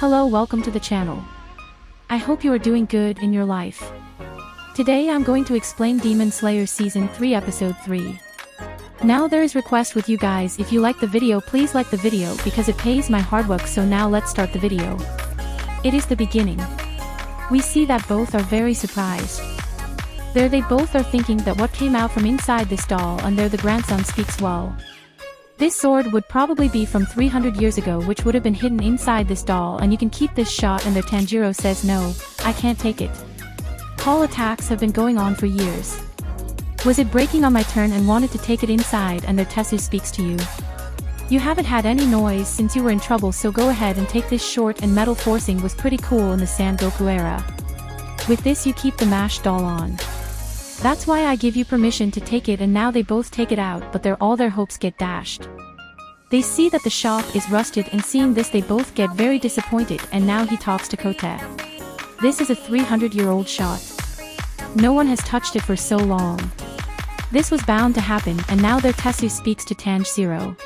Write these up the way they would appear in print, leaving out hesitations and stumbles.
Hello, welcome to the channel. I hope you are doing good in your life. Today I'm going to explain Demon Slayer Season 3 Episode 3. Now there is request with you guys, if you like the video please like the video because it pays my hard work. So now let's start the video. It is the beginning. We see that both are very surprised. There they both are thinking that what came out from inside this doll, and there the grandson speaks well. This sword would probably be from 300 years ago, which would have been hidden inside this doll, and you can keep this shot. And their Tanjiro says no, I can't take it. Call attacks have been going on for years. Was it breaking on my turn and wanted to take it inside? And their Tetsu speaks to you. You haven't had any noise since you were in trouble, so go ahead and take this short. And metal forcing was pretty cool in the Sand Goku era. With this you keep the mashed doll on. That's why I give you permission to take it. And now they both take it out, but all their hopes get dashed. They see that the shop is rusted, and seeing this they both get very disappointed. And now he talks to Kote. This is a 300-year-old shot. No one has touched it for so long. This was bound to happen. And now their Tetsu speaks to Tanjiro.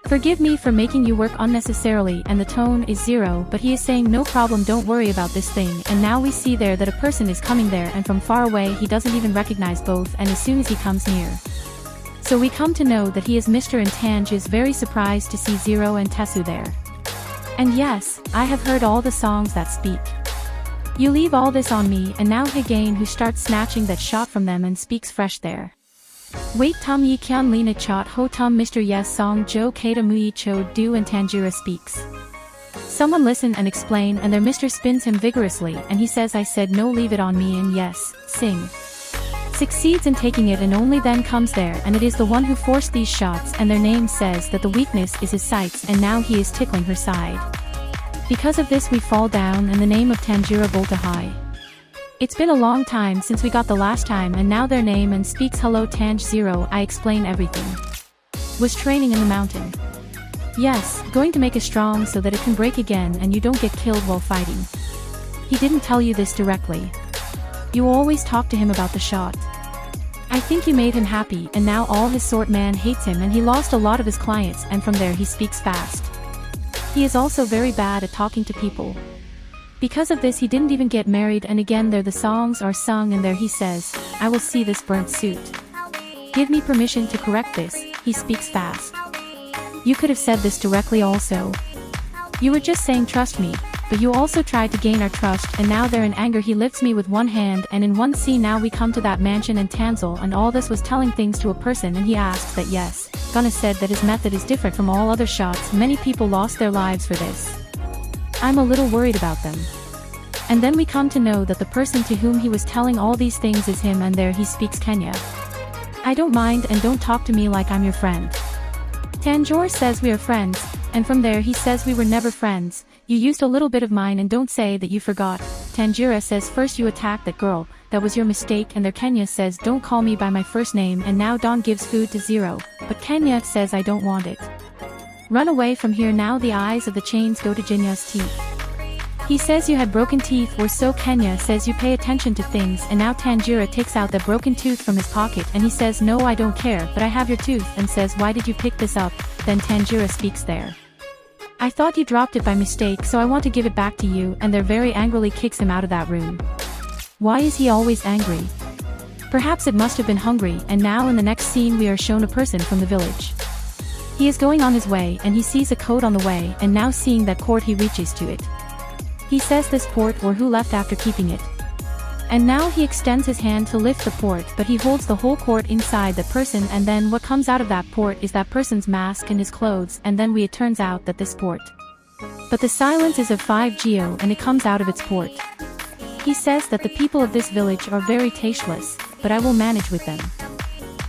Forgive me for making you work unnecessarily, and the tone is zero, but he is saying no problem, don't worry about this thing. And now we see there that a person is coming there, and from far away he doesn't even recognize both, and as soon as he comes near. So we come to know that he is Mr. and Tanj is very surprised to see Zero and Tetsu there. And yes, I have heard all the songs that speak. You leave all this on me. And now Higane, who starts snatching that shot from them and speaks fresh there. Wait tum yi kyan lina chot ho tum Mr. Yes song jo kata mui cho do. And Tanjiro speaks. Someone listen and explain. And their Mr. spins him vigorously, and he says I said no, leave it on me. And yes, sing. Succeeds in taking it, and only then comes there, and it is the one who forced these shots. And their name says that the weakness is his sights, and now he is tickling her side. Because of this we fall down, and the name of Tanjiro Volta high. It's been a long time since we got the last time, and now their name and speaks hello Tanj Zero, I explain everything. Was training in the mountain. Yes, going to make it strong so that it can break again and you don't get killed while fighting. He didn't tell you this directly. You always talk to him about the shot. I think you made him happy, and now all his sword man hates him, and he lost a lot of his clients, and from there he speaks fast. He is also very bad at talking to people. Because of this he didn't even get married. And again there the songs are sung, and there he says, I will see this burnt suit. Give me permission to correct this. He speaks fast. You could have said this directly also. You were just saying trust me, but you also tried to gain our trust. And now there in anger he lifts me with one hand. And in one scene now we come to that mansion and Tanzel, and all this was telling things to a person, and he asks that yes, Gunna said that his method is different from all other shots. Many people lost their lives for this. I'm a little worried about them. And then we come to know that the person to whom he was telling all these things is him, and there he speaks Kenya. I don't mind, and don't talk to me like I'm your friend. Tanjiro says we are friends, and from there he says we were never friends. You used a little bit of mine, and don't say that you forgot. Tanjiro says first you attacked that girl, that was your mistake. And there Kenya says don't call me by my first name. And now Don gives food to Zero, but Kenya says I don't want it. Run away from here. Now the eyes of the chains go to Jinya's teeth. He says you had broken teeth, or so Kenya says you pay attention to things. And now Tanjiro takes out that broken tooth from his pocket, and he says no, I don't care, but I have your tooth. And says why did you pick this up? Then Tanjiro speaks there. I thought you dropped it by mistake, so I want to give it back to you. And there very angrily kicks him out of that room. Why is he always angry? Perhaps it must have been hungry. And now in the next scene we are shown a person from the village. He is going on his way, and he sees a coat on the way, and now seeing that court he reaches to it. He says this port, or who left after keeping it. And now he extends his hand to lift the port, but he holds the whole court inside that person. And then what comes out of that port is that person's mask and his clothes. And then it turns out that this port. But the silence is of 5 Geo, and it comes out of its port. He says that the people of this village are very tasteless, but I will manage with them.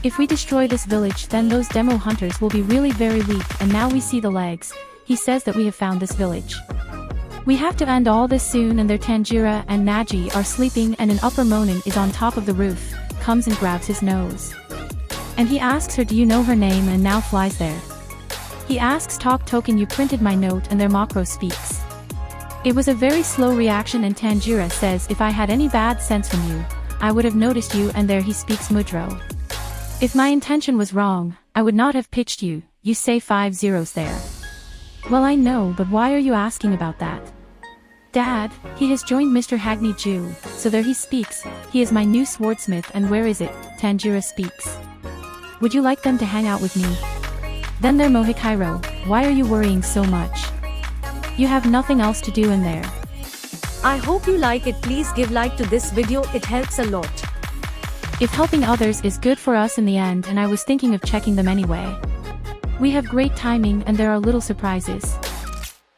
If we destroy this village, then those demo hunters will be really very weak. And now we see the legs. He says that we have found this village. We have to end all this soon. And their Tanjiro and Naji are sleeping, and an upper Monin is on top of the roof, comes and grabs his nose. And he asks her do you know her name, and now flies there. He asks talk token you printed my note, and their Makro speaks. It was a very slow reaction, and Tanjiro says if I had any bad sense from you, I would have noticed you. And there he speaks Mudro. If my intention was wrong, I would not have pitched you. You say 5 zeros there. Well I know, but why are you asking about that? Dad, he has joined Mr. Hagney Jew, so there he speaks, he is my new swordsmith and where is it, Tanjiro speaks. Would you like them to hang out with me? Then there Mohikairo, why are you worrying so much? You have nothing else to do in there. I hope you like it. Please give like to this video, it helps a lot. If helping others is good for us in the end, and I was thinking of checking them anyway. We have great timing and there are little surprises.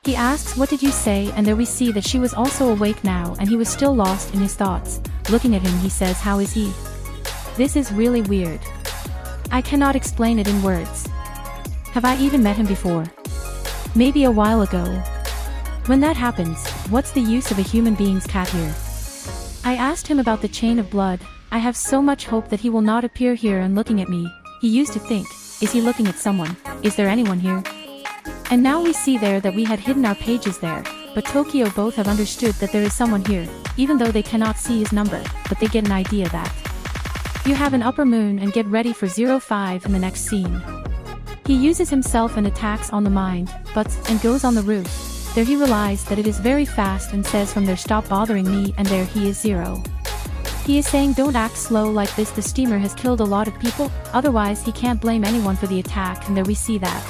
He asks what did you say, and there we see that she was also awake now and he was still lost in his thoughts. Looking at him he says, how is he? This is really weird. I cannot explain it in words. Have I even met him before? Maybe a while ago. When that happens, what's the use of a human being's cat here? I asked him about the chain of blood. I have so much hope that he will not appear here and looking at me. He used to think, is he looking at someone? Is there anyone here? And now we see there that we had hidden our pages there, but Tokyo both have understood that there is someone here, even though they cannot see his number, but they get an idea that. You have an upper moon and get ready for 05 in the next scene. He uses himself and attacks on the mind, but, and goes on the roof. There he realizes that it is very fast and says from there stop bothering me, and there he is 0. He is saying don't act slow like this, the steamer has killed a lot of people, otherwise he can't blame anyone for the attack, and there we see that.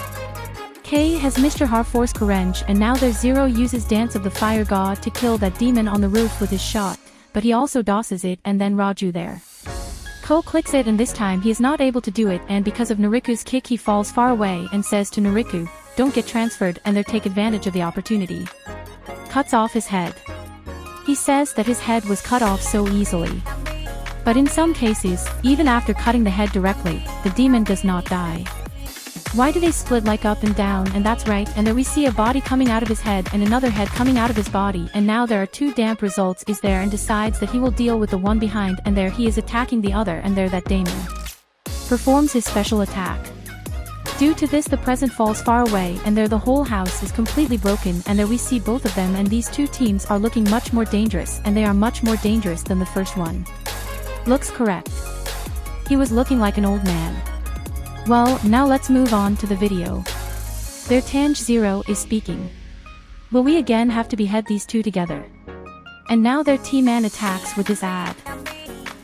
K has Mr. Harforce Korenge, and now there's 0 uses Dance of the Fire God to kill that demon on the roof with his shot, but he also dosses it and then Raju there. Ko clicks it and this time he is not able to do it, and because of Nariku's kick he falls far away and says to Nariku, don't get transferred, and they take advantage of the opportunity. Cuts off his head. He says that his head was cut off so easily. But in some cases, even after cutting the head directly, the demon does not die. Why do they split like up and down? And that's right, and there we see a body coming out of his head and another head coming out of his body, and now there are 2 damp results is there, and decides that he will deal with the one behind, and there he is attacking the other, and there that demon performs his special attack. Due to this the present falls far away, and there the whole house is completely broken, and there we see both of them, and these 2 teams are looking much more dangerous, and they are much more dangerous than the first one. Looks correct. He was looking like an old man. Well, now let's move on to the video. There Tanjiro is speaking. Will we again have to behead these 2 together? And now their T-Man attacks with his ad.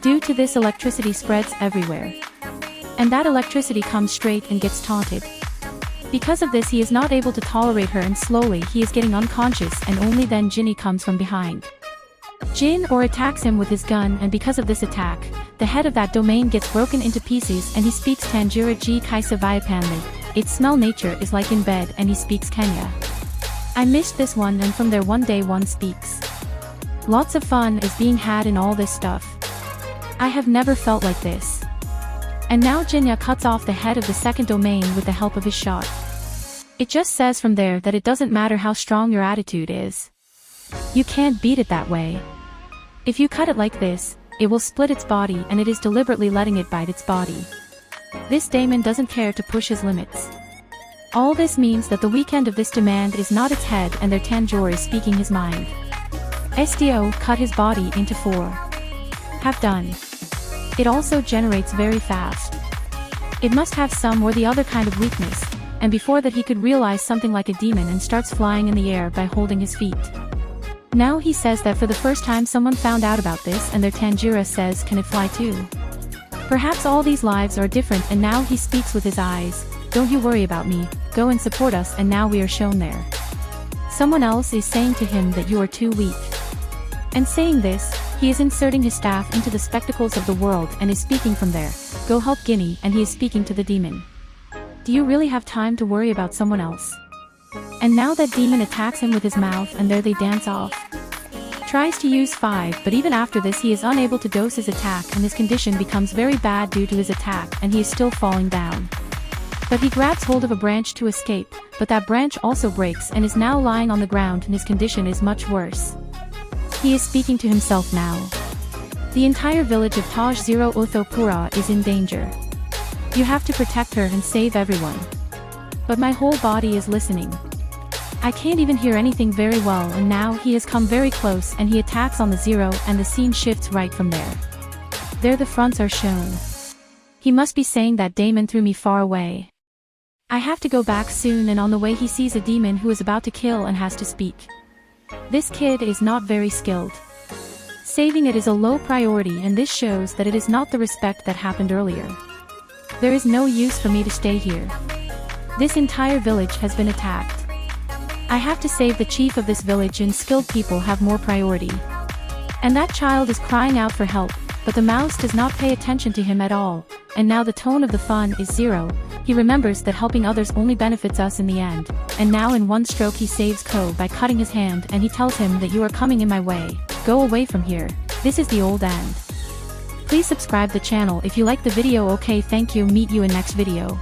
Due to this electricity spreads everywhere. And that electricity comes straight and gets taunted. Because of this he is not able to tolerate her, and slowly he is getting unconscious, and only then Jinny comes from behind. Jin or attacks him with his gun, and because of this attack, the head of that domain gets broken into pieces, and he speaks Tanjiro G Kaisa Viapanli. Its smell nature is like in bed, and he speaks Kenya. I missed this one, and from there one day one speaks. Lots of fun is being had in all this stuff. I have never felt like this. And now Jinya cuts off the head of the second domain with the help of his shot. It just says from there that it doesn't matter how strong your attitude is. You can't beat it that way. If you cut it like this, it will split its body, and it is deliberately letting it bite its body. This Damon doesn't care to push his limits. All this means that the weekend of this demand is not its head, and their Tanjiro is speaking his mind. SDO cut his body into 4. Have done. It also generates very fast. It must have some or the other kind of weakness, and before that he could realize something like a demon and starts flying in the air by holding his feet. Now he says that for the first time someone found out about this, and their Tanjiro says can it fly too? Perhaps all these lives are different, and now he speaks with his eyes, don't you worry about me, go and support us, and now we are shown there. Someone else is saying to him that you are too weak. And saying this, he is inserting his staff into the spectacles of the world and is speaking from there, go help Guinea, and he is speaking to the demon. Do you really have time to worry about someone else? And now that demon attacks him with his mouth, and there they dance off. Tries to use 5, but even after this he is unable to dose his attack, and his condition becomes very bad due to his attack, and he is still falling down. But he grabs hold of a branch to escape, but that branch also breaks and is now lying on the ground, and his condition is much worse. He is speaking to himself now. The entire village of Taj Zero Othopura is in danger. You have to protect her and save everyone. But my whole body is listening. I can't even hear anything very well, and now he has come very close and he attacks on the 0, and the scene shifts right from there. There the fronts are shown. He must be saying that Damon threw me far away. I have to go back soon, and on the way he sees a demon who is about to kill and has to speak. This kid is not very skilled. Saving it is a low priority, and this shows that it is not the respect that happened earlier. There is no use for me to stay here. This entire village has been attacked. I have to save the chief of this village, and skilled people have more priority. And that child is crying out for help, but the mouse does not pay attention to him at all, and now the tone of the fun is zero. He remembers that helping others only benefits us in the end, and now in one stroke he saves Ko by cutting his hand, and he tells him that you are coming in my way. Go away from here. This is the old end. Please subscribe the channel if you like the video. Okay, thank you. Meet you in next video.